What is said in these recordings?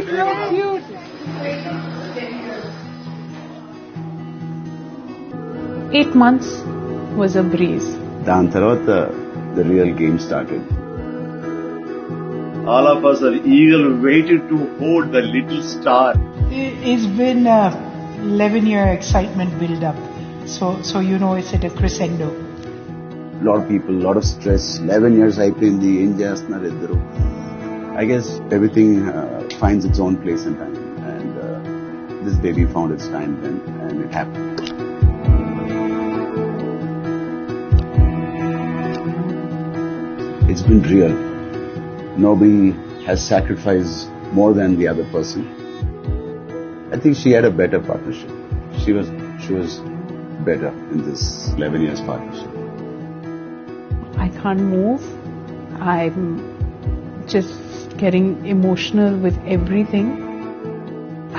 Cute. 8 months was a breeze. దాని తర్వాత the real game started. All of us are eagerly waiting to hold the little star. It's been a 11-year excitement build up. So you know it's at a crescendo. Lot of people, lot of stress. 11 years అయిపోయింది, ఏం చేస్తున్నారు ఇద్దరు. I guess everything finds its own place and time, and this baby found its time then, and it happened. It's been real. Nobody has sacrificed more than the other person. I think she had a better partnership. She was better in this 11 years partnership. I can't move. I'm just getting emotional with everything.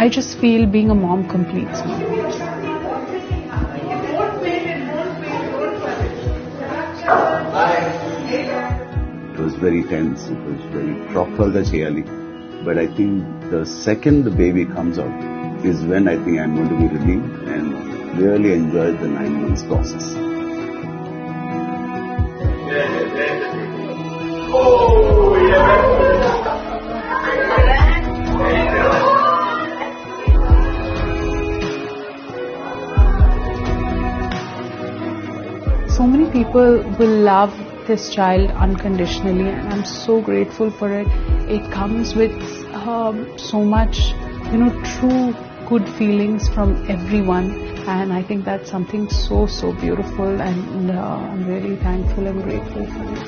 I just feel being a mom completes me. It was very tense. It was very proper ga cheyali. But I think the second the baby comes out is when I think I'm going to be relieved and really enjoy the 9 months process. So many people will love this child unconditionally, and I'm so grateful for it. It comes with so much, true good feelings from everyone, and I think that's something so beautiful, and I'm really thankful and grateful for it.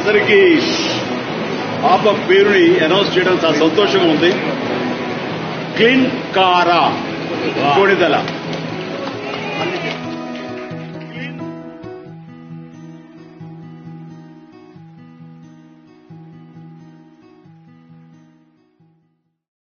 అందరికీ పాప పేరుని announce చేయడం చాలా సంతోషంగా ఉంది. Kline కారా కోడిదల.